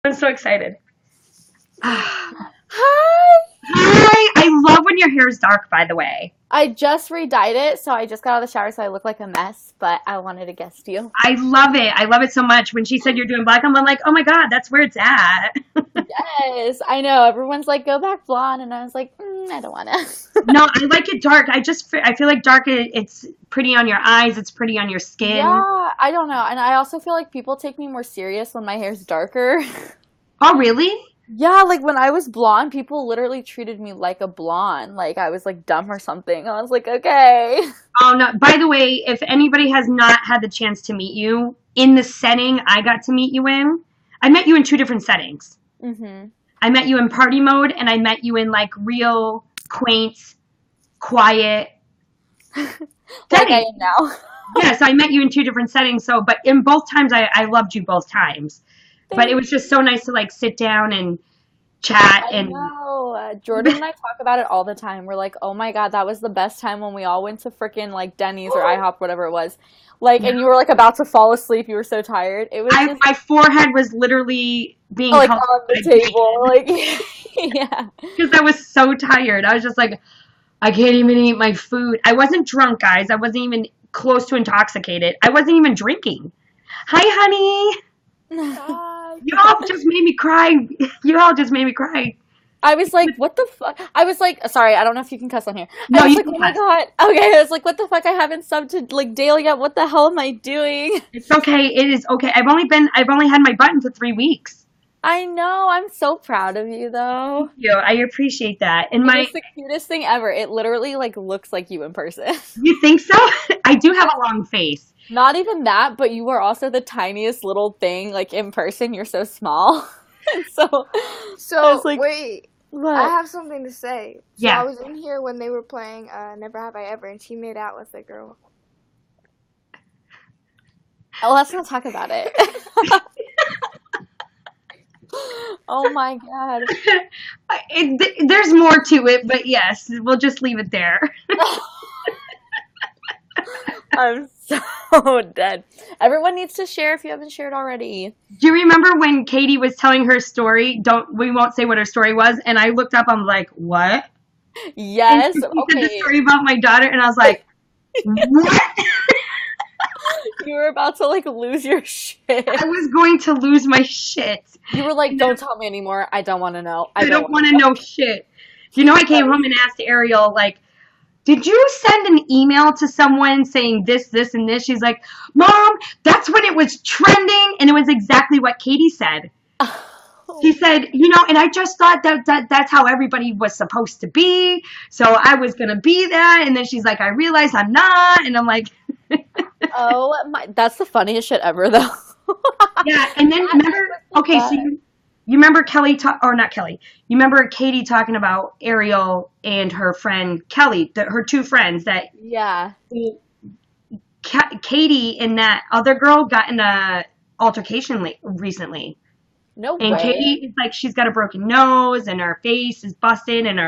I'm so excited. Hi! Hi! I love when your hair is dark, by the way. I just re-dyed it, so I just got out of the shower, so I look like a mess, but I wanted to guest you. I love it. I love it so much. When she said you're doing black, I'm like, oh my God, that's where it's at. Yes, I know. Everyone's like, go back blonde, and I was like, I don't want to. No, I like it dark. I feel like dark, it's pretty on your eyes, it's pretty on your skin. Yeah, I don't know. And I also feel like people take me more serious when my hair's darker. Oh, really? Yeah, like when I was blonde, people literally treated me like a blonde, like I was like dumb or something. I was like, okay. Oh, no. By the way, if anybody has not had the chance to meet you, in the setting I got to meet you in, I met you in two different settings. Hmm. I met you in party mode, and I met you in like real, quaint, quiet Like I setting. am now. Yes, I met you in two different settings. So, but in both times, I loved you both times. But it Thank was just so nice to like sit down and chat I and know. Jordan and I talk about it all the time. We're like, oh my God, that was the best time when we all went to freaking like Denny's or IHOP, whatever it was. Like, and you were like about to fall asleep. You were so tired. It was just my forehead was literally being like colored on the table. Like, yeah. because I was so tired. I was just like, I can't even eat my food. I wasn't drunk, guys. I wasn't even close to intoxicated. I wasn't even drinking. Hi, honey. You all just made me cry. You all just made me cry. I was like, what the fuck? I was like, sorry, I don't know if you can cuss on here. I No, was you like, can oh my cuss. God. Okay, I was like, what the fuck? I haven't subbed to like Dale yet. What the hell am I doing? It's okay. It is okay. I've only had my button for 3 weeks. I know. I'm so proud of you though. You, I appreciate that. And It my, is the cutest thing ever. It literally like looks like you in person. you think so? I do have a long face. Not even that, but you are also the tiniest little thing. Like in person, you're so small. So I So was like, wait, I what? have something to say. So I Yeah. was in here when they were playing Never Have I Ever, and she made out with a girl. Oh, let's not talk about it. Oh my God. There's more to it, but yes, we'll just leave it there. I'm so dead. Everyone needs to share if you haven't shared already. Do you remember when Katie was telling her story? We won't say what her story was, and I looked up, I'm like, what? And Yes. she said the Okay. story about my daughter, and I was like, what? You were about to like lose your shit. I was going to lose my shit. You were like, don't tell me anymore. I don't want to know. I I don't don't want want to to know. know shit. I came home and asked Ariel, like, did you send an email to someone saying this, this, and this? She's like, Mom, that's when it was trending, and it was exactly what Katie said. She said, and I just thought that's how everybody was supposed to be, so I was going to be that, and then she's like, I realized I'm not, and I'm like, Oh my, that's the funniest shit ever though. yeah, and then remember, okay, so you remember or not Kelly, you remember Katie talking about Ariel and her friend Kelly, her two friends that Yeah. Katie and that other girl got in a altercation recently. No And way. Katie is like, she's got a broken nose and her face is busted and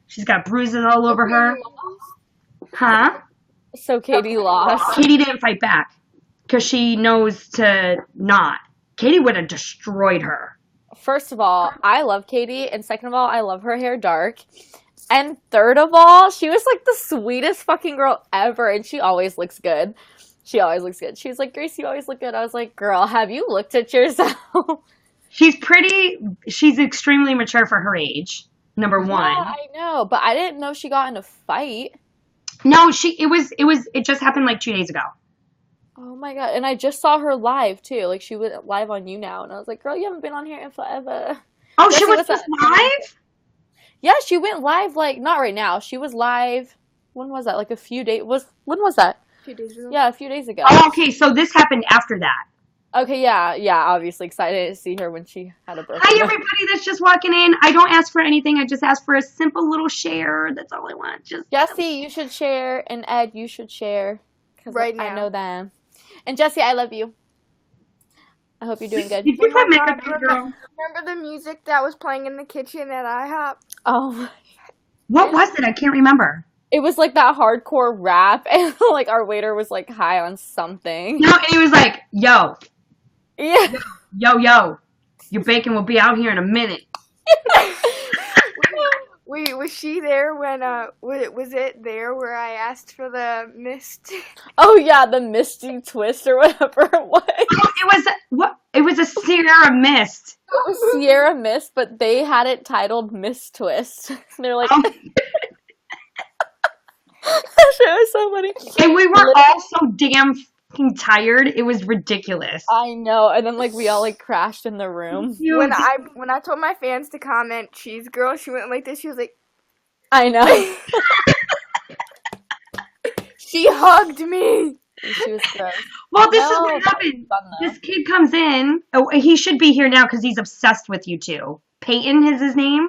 she's got bruises all over her. Huh? So Katie lost. Katie didn't fight back because she knows to not. Katie would have destroyed her. First of all, I love Katie, and second of all, I love her hair dark. And third of all, she was like the sweetest fucking girl ever, and she always looks good. She always looks good. She was like, Grace, you always look good. I was like, girl, have you looked at yourself? She's extremely mature for her age, number Yeah, one. I know, but I didn't know she got in a fight. No, it just happened like 2 days ago. Oh my God. And I just saw her live too. Like she went live on YouNow, and I was like, girl, you haven't been on here in forever. Oh, she Jesse, was what's just up? live? Yeah, she went live like not right now. She was live. When was that? Like a few days when was that? A few days ago. Yeah, a few days ago. Oh, okay, so this happened after that. Okay, yeah, obviously excited to see her when she had a broken Hi, nose. everybody that's just walking in. I don't ask for anything. I just ask for a simple little share. That's all I want. Just Jesse, you should share, and Ed, you should share. Because Right I now. know them. And Jesse, I love you. I hope you're doing good. Did you Oh my put makeup God, on, girl? remember the music that was playing in the kitchen at IHOP? Oh, What was it? I can't remember. it was like that hardcore rap, and like our waiter was like high on something. No, and he was like, yo, Yeah. yo, yo. Your bacon will be out here in a minute. Wait, was she there when was it there where I asked for the mist? Oh yeah, the Misty Twist or whatever it was. Oh, it was what? It was a Sierra Mist. It was Sierra Mist, but they had it titled Mist Twist. They're like, Oh, that shit was so funny. and we were all so damn fucking tired. It was ridiculous. I know, and then like we all like crashed in the room. When I told my fans to comment cheese girl, she went like this. She was like, I know. she hugged me. She was gross. Well, this is No, what that happened. was fun, though. This kid comes in. Oh, he should be here now because he's obsessed with you two. Peyton is his name.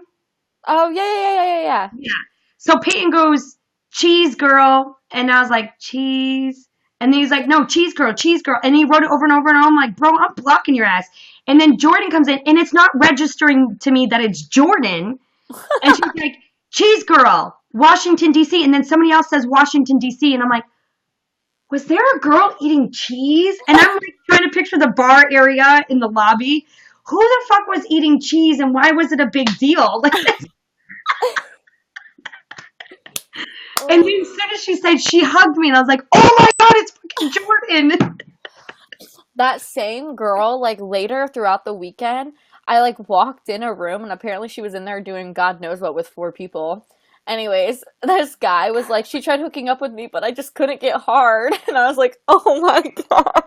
Oh yeah. Yeah. So Peyton goes, cheese girl. And I was like, cheese. And then he's like, no, cheese girl, cheese girl. And he wrote it over and over and over. I'm like, bro, I'm blocking your ass. And then Jordan comes in, and it's not registering to me that it's Jordan. And she's like, cheese girl, Washington, D.C. And then somebody else says Washington, D.C. And I'm like, was there a girl eating cheese? And I'm like trying to picture the bar area in the lobby. Who the fuck was eating cheese, and why was it a big deal? Like, and then as soon as she said, she hugged me, and I was like, oh my God, it's fucking Jordan. That same girl, like later throughout the weekend, I like walked in a room and apparently she was in there doing God knows what with 4 people. Anyways, this guy was like, she tried hooking up with me, but I just couldn't get hard. And I was like, oh my God.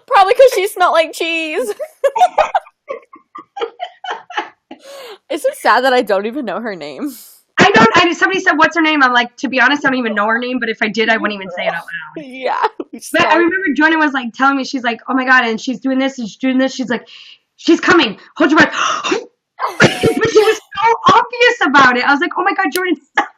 Probably because she smelled like cheese. It's so sad that I don't even know her name. Somebody said, what's her name? I'm like, to be honest, I don't even know her name, but if I did, I wouldn't even say it out loud. Yeah. But I remember Jordan was like telling me, she's like, oh my God, and she's doing this, and she's doing this. She's like, she's coming. Hold your breath. But she was so obvious about it. I was like, oh my God, Jordan, stop.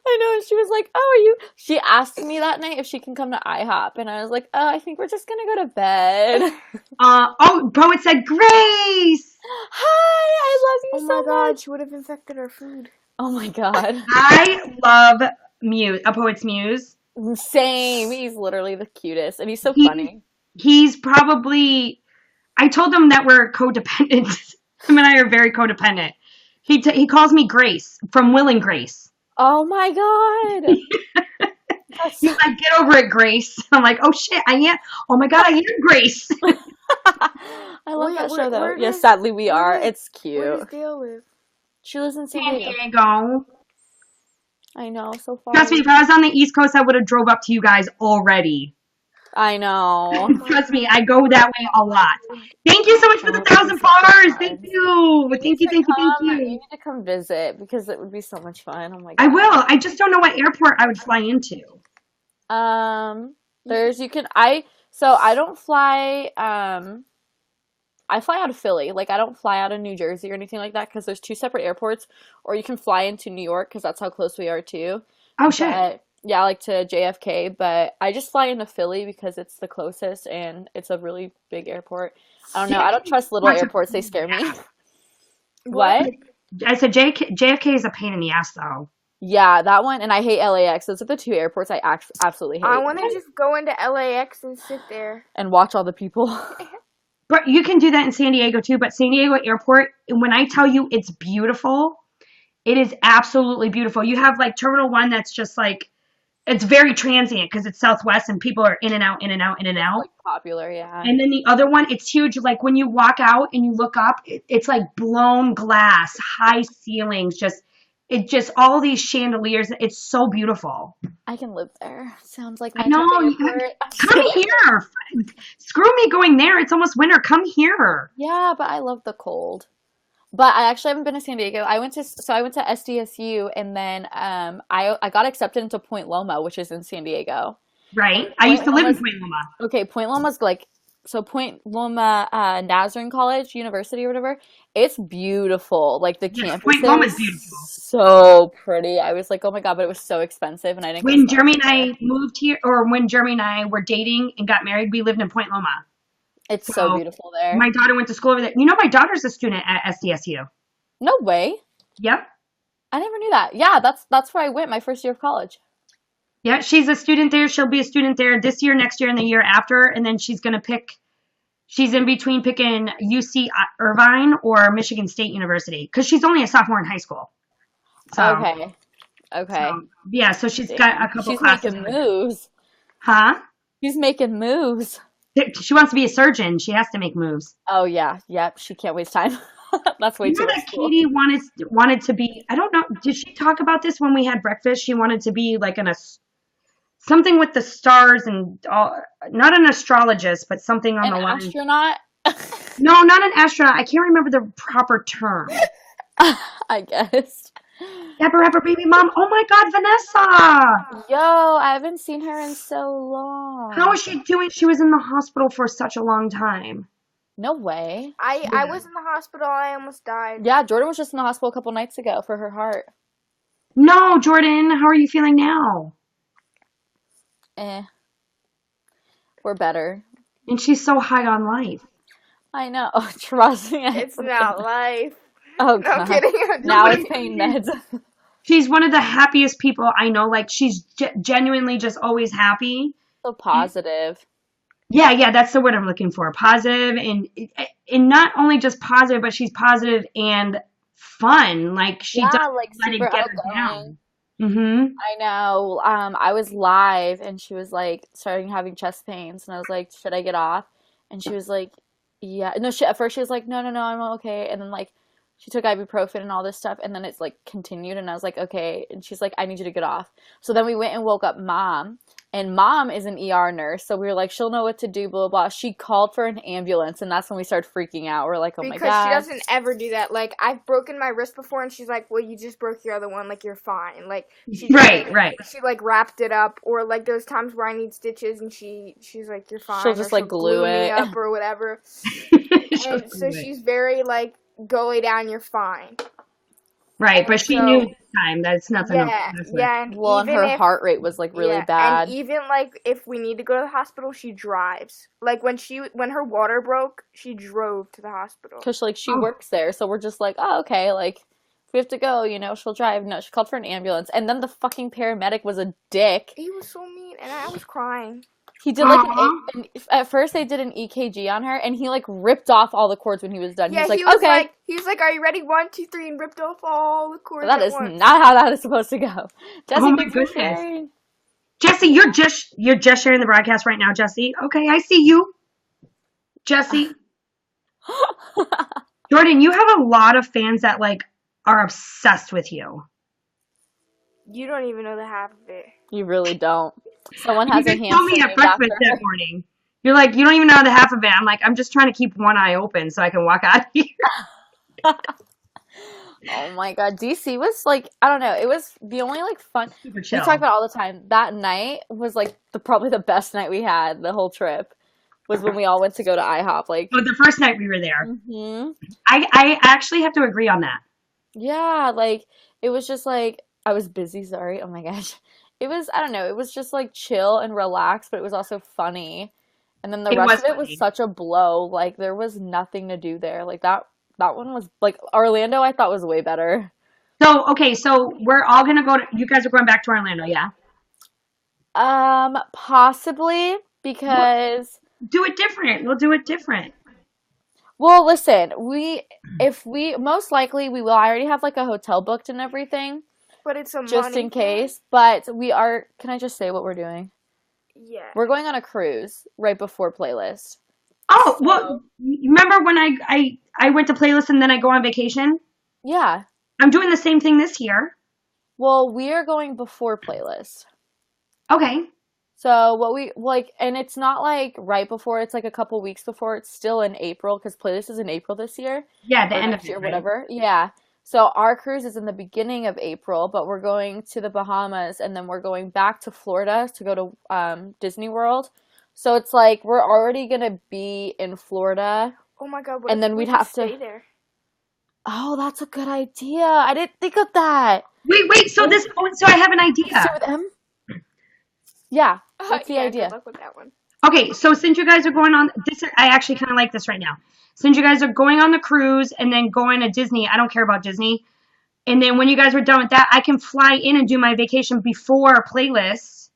I know, and she was like, oh, are you... She asked me that night if she can come to IHOP, and I was like, oh, I think we're just gonna go to bed. Bro, it said Grace. Hi, I love you so Oh my God, much. she would have infected our food. Oh my God. I love Muse, A Poet's Muse. Same. He's literally the cutest, and he's so funny. He's probably, I told him that we're codependent. Him and I are very codependent. He calls me Grace, from Will and Grace. Oh my God. He's like, get over it, Grace. I'm like, oh shit, I am. Oh my God, I am Grace. I love that show, though. where Yeah, does- sadly we are. where does- It's Where cute. does Dale live? She lives in San San Diego. Diego. I know, so far. Trust me, if I was on the East Coast, I would have drove up to you guys already. I know. Trust me, I go that way a lot. Thank you so much for the 1,000 followers. Thank you. Thank you. You need to come visit because it would be so much fun. Oh my God. I will. I just don't know what airport I would fly into. I don't fly, I fly out of Philly. Like, I don't fly out of New Jersey or anything like that because there's 2 separate airports, or you can fly into New York because that's how close we are too. Oh, shit. But, yeah, like to JFK, but I just fly into Philly because it's the closest and it's a really big airport. I don't know. I don't trust little airports. They scare me. What? I said JFK is a pain in the ass, though. Yeah, that one, and I hate LAX. Those are the 2 airports I absolutely hate. I want to just go into LAX and sit there. And watch all the people. But you can do that in San Diego, too. But San Diego Airport, when I tell you it's beautiful, it is absolutely beautiful. You have, like, Terminal 1 that's just, like, it's very transient because it's Southwest and people are in and out, in and out, in and out. Like popular, yeah. And then the other one, it's huge. Like when you walk out and you look up, it's like blown glass, high ceilings, just all these chandeliers. It's so beautiful. I can live there. Sounds like my I know. type of airport. Come here. Screw me going there. It's almost winter. Come here. Yeah, but I love the cold. But I actually haven't been to San Diego. I went to SDSU, and then I got accepted into Point Loma, which is in San Diego. Right. I used to live in Point Loma. Okay, Point Loma's like, so Point Loma Nazarene College University or whatever. It's beautiful. Like the campus Point there Loma's is beautiful. so pretty. I was like, oh my God, but it was so expensive, and I didn't. When Jeremy and I moved here, or when Jeremy and I were dating and got married, we lived in Point Loma. It's so beautiful there. My daughter went to school over there. You know, my daughter's a student at SDSU. No way. Yep. I never knew that. Yeah, that's where I went my first year of college. Yeah, she's a student there. She'll be a student there this year, next year, and the year after. And then she's going to pick She's in between picking UC Irvine or Michigan State University because she's only a sophomore in high school. So, Okay. yeah, so she's got a couple She's classes. making moves. Huh? She's making moves. She wants to be a surgeon. She has to make moves. Oh, yeah. Yep. She can't waste time. That's way You too know much that school. Katie wanted to be, I don't know, did she talk about this when we had breakfast? She wanted to be like something with the stars and not an astrologist, but something on the line. An astronaut? No, not an astronaut. I can't remember the proper term. I guess. Rapper, baby mom. Oh my God, Vanessa. Yo, I haven't seen her in so long. How is she doing? She was in the hospital for such a long time. No way. I was in the hospital. I almost died. Yeah, Jordan was just in the hospital a couple nights ago for her heart. No, Jordan, how are you feeling now? We're better. And she's so high on life. I know. Trust me. It's not life. Oh, No, God. I'm kidding. Now it's pain meds. She's one of the happiest people I know. Like, she's genuinely just always happy. So positive. Yeah, that's the word I'm looking for. Positive, and not only just positive, but she's positive and fun. Like, she doesn't like let it super get her outgoing. down. Mm-hmm. I know. I was live and she was like starting having chest pains and I was like, should I get off? And she was like, yeah. No, at first she was like, no, I'm okay. And then like she took ibuprofen and all this stuff and then it's like continued and I was like, okay. And she's like, I need you to get off. So then we went and woke up mom. And mom is an ER nurse, so we were like, she'll know what to do, blah, blah, blah. She called for an ambulance, and that's when we started freaking out. We're like, oh, my God. Because she doesn't ever do that. Like, I've broken my wrist before, and she's like, well, you just broke your other one. Like, you're fine. Like, she Right. She, like, wrapped it up. Or, like, there's times where I need stitches, and she's like, you're fine. She'll just, like, glue it. Me up or whatever. And so she's very, like, go lay down, you're fine. Right, and but she knew at the time that's nothing. Yeah, and well, and her heart rate was like really bad. And even like if we need to go to the hospital, she drives. Like when her water broke, she drove to the hospital. Cause like she works there, so we're just like, oh okay, like if we have to go, you know, she'll drive. No, she called for an ambulance, and then the fucking paramedic was a dick. He was so mean, and I was crying. He did like at first they did an EKG on her, and he like ripped off all the cords when he was done. Yeah, he was like, okay. He was like, are you ready? 1, 2, 3, and ripped off all the cords. That is not how that is supposed to go. Jesse, oh my goodness. Jesse, you're just sharing the broadcast right now, Jesse. Okay, I see you. Jesse. Jordan, you have a lot of fans that like are obsessed with you. You don't even know the half of it. You really don't. Someone has a hamster. You told me at breakfast that morning. You're like, you don't even know the half of it. I'm like, I'm just trying to keep one eye open so I can walk out of here. Oh my God. DC was like, I don't know. It was the only like fun. Super chill. We talk about it all the time. That night was like probably the best night we had the whole trip. Was when we all went to go to IHOP. Like, oh, the first night we were there. Mm-hmm. I actually have to agree on that. Yeah, like it was just like I was busy. Sorry. Oh my gosh. It was, I don't know, it was just like chill and relaxed, but it was also funny. And then the rest of it was such a blow. Like there was nothing to do there. Like that one was like Orlando I thought was way better. So, okay, so we're all going to go you guys are going back to Orlando, yeah? Possibly because do it different. We'll do it different. Well, listen, most likely we will. I already have like a hotel booked and everything. But it's just in case. But we are. Can I just say what we're doing? Yeah. We're going on a cruise right before Playlist. Oh, well, remember when I went to Playlist and then I go on vacation? Yeah. I'm doing the same thing this year. Well, we are going before Playlist. Okay. So what we like, and it's not like right before. It's like a couple weeks before. It's still in April because Playlist is in April this year. Yeah, the end of year, right? whatever. Yeah. So our cruise is in the beginning of April, but we're going to the Bahamas and then we're going back to Florida to go to Disney World. So it's like we're already gonna be in Florida. Oh my God! And then we'd have to stay there. Oh, that's a good idea. I didn't think of that. Wait. So I have an idea. Stay with them? Yeah. What's the idea? Good luck with that one. Okay, so since you guys are going on this, I actually kind of like this right now. Since you guys are going on the cruise and then going to Disney, I don't care about Disney. And then when you guys are done with that, I can fly in and do my vacation before Playlist.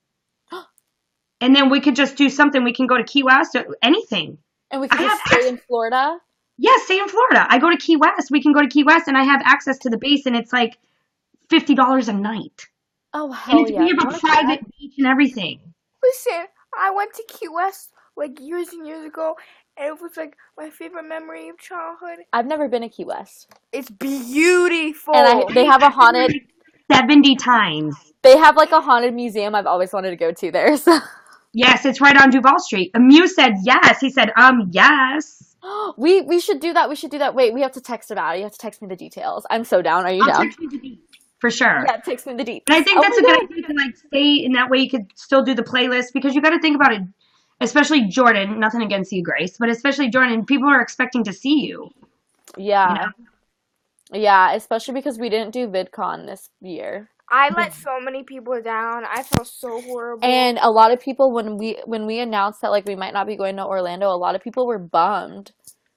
And then we could just do something. We can go to Key West or anything. And we can I just have stay access. in Florida? Yeah, stay in Florida. I go to Key West. We can go to Key West, and I have access to the base, and it's like $50 a night. Oh, And hell it's, yeah. we You have a want to do that? private beach and everything. Listen, I went to Key West like years and years ago, and it was like my favorite memory of childhood. I've never been to Key West. It's beautiful. And they have a haunted, Like 70 times. they have like a haunted museum I've always wanted to go to there. So Yes, it's right on Duval Street. Muse said yes. He said, yes. we should do that. We should do that. Wait, we have to text about it. You have to text me the details. I'm so down. Are you I'll down? text you the deets for sure. Yeah, text me the deets. And I think Oh that's my a good God. idea to like stay in that way. You could still do the playlist because you got to think about it, especially Jordan. Nothing against you, Grace, but especially Jordan. People are expecting to see you. Yeah. You know? Yeah, especially because we didn't do VidCon this year. I let so many people down. I felt so horrible. And a lot of people when we announced that like we might not be going to Orlando, a lot of people were bummed.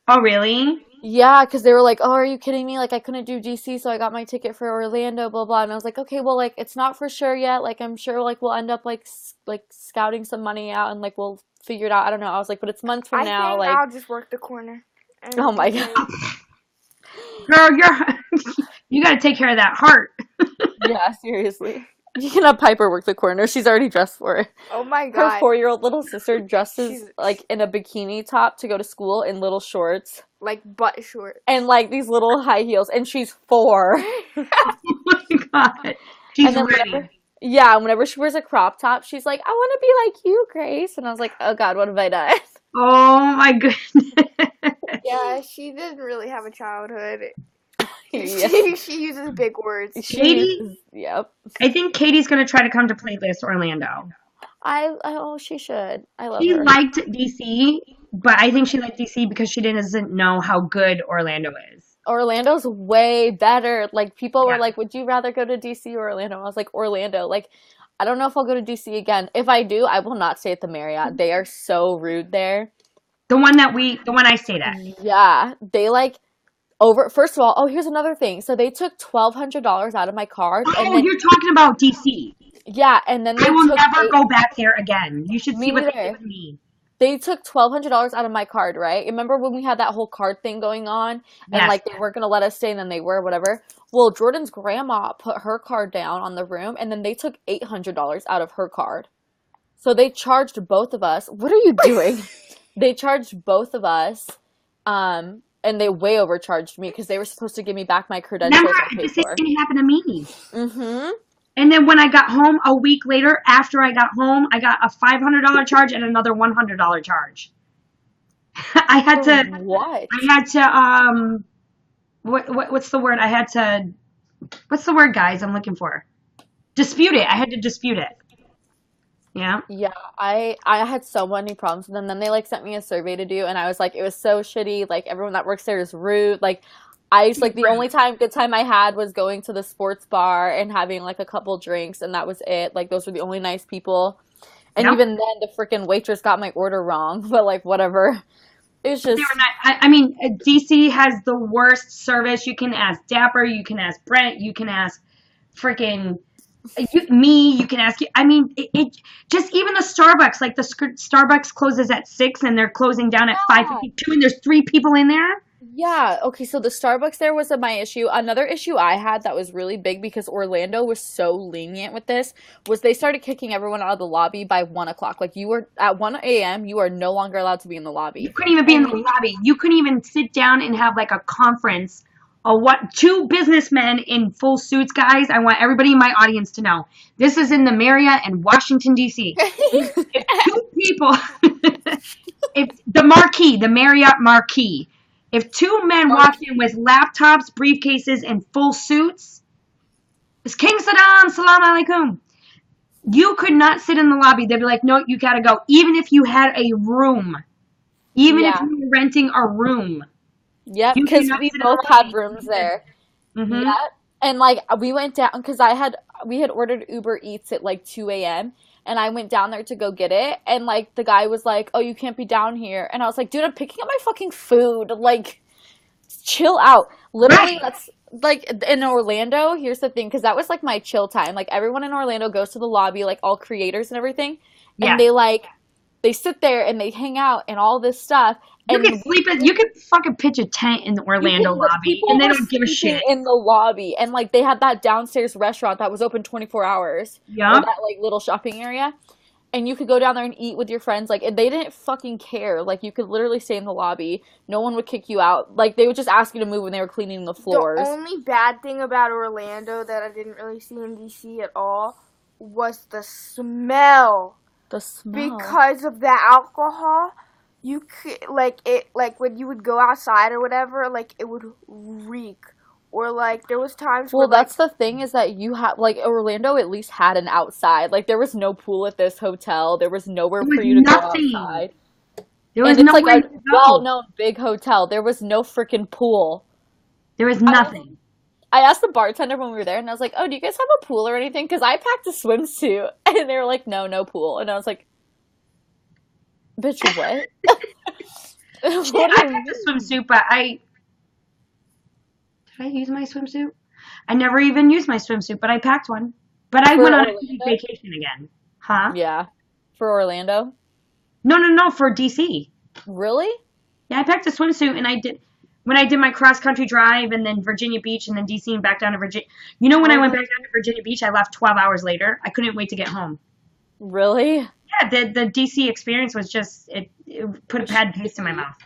Oh, really? Yeah, because they were like, "Oh, are you kidding me? Like I couldn't do DC, so I got my ticket for Orlando, blah blah." And I was like, "Okay, well, like it's not for sure yet. Like I'm sure like we'll end up like scouting some money out and like we'll figure it out. I don't know." I was like, "But it's months from I now." think Like, I'll just work the corner. And oh my do God. it. Girl, you got to take care of that heart. Yeah, seriously. You can have Piper work the corner. She's already dressed for it. Oh my Her god. 4-year-old little sister dresses She's- like in a bikini top to go to school in little shorts Like butt short. and like these little high heels, and she's 4. Oh my God. She's And then ready. whenever she wears a crop top, she's like, "I want to be like you, Grace." And I was like, "Oh God, what have I done?" Oh my goodness. Yeah, she didn't really have a childhood. Yeah. She uses big words. Katie? Yep. I think Katie's going to try to come to Playlist Orlando. Oh, she should. I love She her. liked DC, but I think she liked DC because she doesn't know how good Orlando is. Orlando's way better. Like people were Yeah. like, "Would you rather go to DC or Orlando?" I was like, "Orlando." Like, I don't know if I'll go to DC again. If I do, I will not stay at the Marriott. They are so rude there. The one I stayed at. Yeah, they like first of all, oh, here's another thing. So they took $1,200 out of my card, and Oh, then you're talking about DC. yeah, and then they I will took never go back there again. You should Me see what they neither. did with me. they took $1,200 out of my card, right? Remember when we had that whole card thing going on, and Yes. like they weren't gonna let us stay, and then they were, whatever. Well, Jordan's grandma put her card down on the room, and then they took $800 out of her card. So they charged both of us. What are you doing? They charged both of us, and they way overcharged me because they were supposed to give me back my credentials Remember, I the paid same for. thing happened to me. Mm-hmm. And then when I got home a week later, after I got home, I got a $500 charge and another $100 charge. I had What? what's the word? What's the word, guys, I'm looking for? Dispute it. I had to dispute it. Yeah. Yeah, I had so many problems with them. Then they like sent me a survey to do, and I was like, it was so shitty. Like everyone that works there is rude. Like I was like the only good time I had was going to the sports bar and having like a couple drinks, and that was it. Like those were the only nice people. And Yep. even then, the freaking waitress got my order wrong. But like whatever, it was just They were not, I mean, DC has the worst service. You can ask Dapper, you can ask Brent, you can ask freaking me, you can ask you. I mean, it just even the Starbucks, like the Starbucks closes at 6 and they're closing down at 5:52 and there's 3 people in there. yeah. Okay, so the Starbucks there was my issue. Another issue I had that was really big because Orlando was so lenient with this was they started kicking everyone out of the lobby by 1 o'clock. Like you were at 1 a.m. you are no longer allowed to be in the lobby. You couldn't even be in the lobby. You couldn't even sit down and have like a conference. Two businessmen in full suits, guys. I want everybody in my audience to know this is in the Marriott in Washington D.C. If 2 people, if the Marriott marquee, if 2 men walked in with laptops, briefcases, and full suits, it's King Saddam, salam alaikum. You could not sit in the lobby. They'd be like, no, you gotta go. Even if you had a room, even if Yeah. you were renting a room. Yep, You because cannot we sit in both the lobby. had rooms there. Mm-hmm. Yeah, and like we went down because we had ordered Uber Eats at like 2 a.m. and I went down there to go get it, and like the guy was like, "Oh, you can't be down here," and I was like, "Dude, I'm picking up my fucking food. Like, chill out." Literally, Right. that's like in Orlando. Here's the thing, because that was like my chill time. Like everyone in Orlando goes to the lobby, like all creators and everything, Yeah. and they like they sit there and they hang out and all this stuff. You And could sleep in. You could fucking pitch a tent in the Orlando lobby, and they don't give a shit. In the lobby, and like they had that downstairs restaurant that was open 24 hours. Yeah. That like little shopping area, and you could go down there and eat with your friends. Like, and they didn't fucking care. Like, you could literally stay in the lobby. No one would kick you out. Like, they would just ask you to move when they were cleaning the floors. The only bad thing about Orlando that I didn't really see in DC at all was the smell. The smell. Because of the alcohol, you could, like when you would go outside or whatever, like, it would reek. Or, like, there was times Well, where, that's the thing is that you have, like, Orlando at least had an outside. Like, there was no pool at this hotel. There was nowhere for you to go outside. There was and no it's like way a to go. well-known big hotel. There was no freaking pool. There was nothing. I asked the bartender when we were there, and I was like, "Oh, do you guys have a pool or anything?" Because I packed a swimsuit, and they were like, "No, no pool." And I was like, "Bitch, what?" Shit, I packed a swimsuit, but did I use my swimsuit? I never even used my swimsuit, but I packed one. But I went on a vacation again. Huh? Yeah. For Orlando? No, for DC. Really? Yeah, I packed a swimsuit, and when I did my cross-country drive, and then Virginia Beach, and then DC, and back down to Virginia. You know, when I went back down to Virginia Beach, I left 12 hours later. I couldn't wait to get home. Really? Yeah, the DC experience was just, it put a bad taste in my mouth.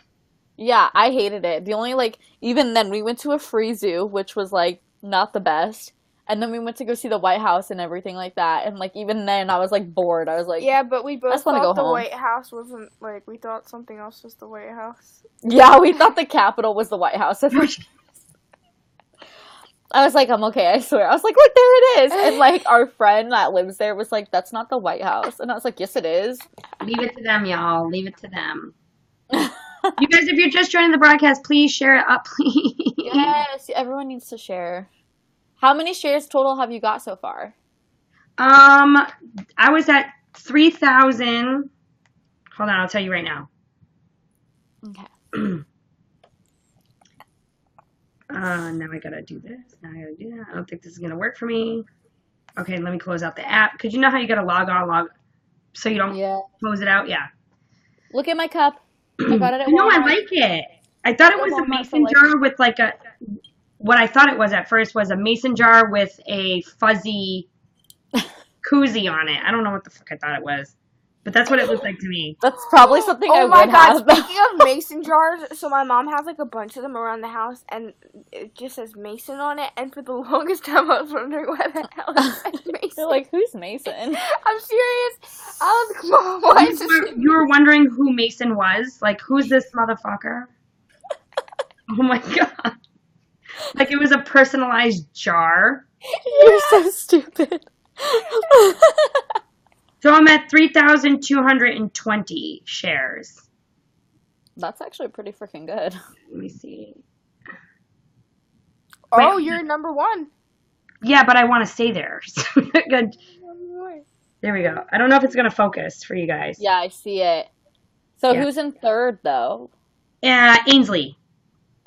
Yeah, I hated it. The only, like, even then, we went to a free zoo, which was, like, not the best. And then we went to go see the White House and everything like that. And, like, even then, I was, like, bored. I was like, yeah, but we both wanna thought go the home. White House wasn't, like, we thought something else was the White House. yeah, we thought the Capitol was the White House at first. I was like, I'm okay, I swear. I was like, look, there it is. And, like, our friend that lives there was like, that's not the White House. And I was like, yes, it is. Leave it to them, y'all. Leave it to them. You guys, if you're just joining the broadcast, please share it up, please. Yes, everyone needs to share. How many shares total have you got so far? I was at 3,000. Hold on, I'll tell you right now. Okay. Now I gotta do this. Now I gotta do that. I don't think this is gonna work for me. Okay, let me close out the app. Because you know how you gotta log on, so you don't close it out? Yeah. Look at my cup. I got it at Walmart. No, I like it. I thought it was a mason jar with like what I thought it was at first was a mason jar with a fuzzy koozie on it. I don't know what the fuck I thought it was. But that's what it looked like to me. That's probably something I Oh my would god, have. speaking of mason jars, so my mom has like a bunch of them around the house and it just says Mason on it, and for the longest time I was wondering why the hell it said Mason. You're like, who's Mason? I'm serious. I was like, Mom, why is this? You were wondering who Mason was? Like, who's this motherfucker? Oh my god. Like it was a personalized jar. You're so stupid. So I'm at 3,220 shares. That's actually pretty freaking good. Let me see. Oh, Wait. you're number one. Yeah, but I want to stay there. Good. There we go. I don't know if it's going to focus for you guys. Yeah, I see it. So Yeah. who's in third, though? Ainsley.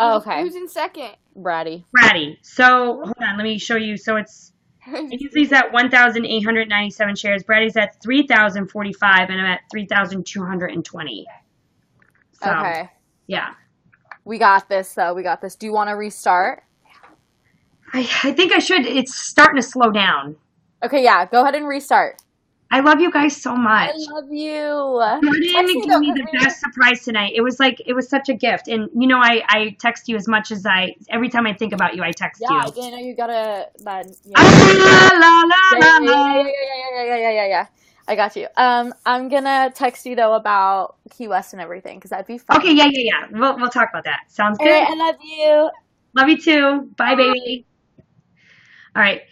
Oh, okay. Who's in second? Bratty. Bratty. So, hold on. Let me show you. So it's Ainsley's at 1,897 shares. Bratty's at 3,045, and I'm at 3,220. So, Okay. yeah. We got this, though. We got this. Do you want to restart? I think I should. It's starting to slow down. Okay, yeah. Go ahead and restart. I love you guys so much. I love you. Jordan gave me the best surprise tonight. It was such a gift. And, you know, I text you as much as every time I think about you, I text you. Yeah, I didn't know you got that. Yeah. Yeah. I got you. I'm gonna text you though about Key West and everything because that'd be fun. Okay, yeah. We'll talk about that. Sounds good. All right, I love you. Love you too. Bye, baby. All right.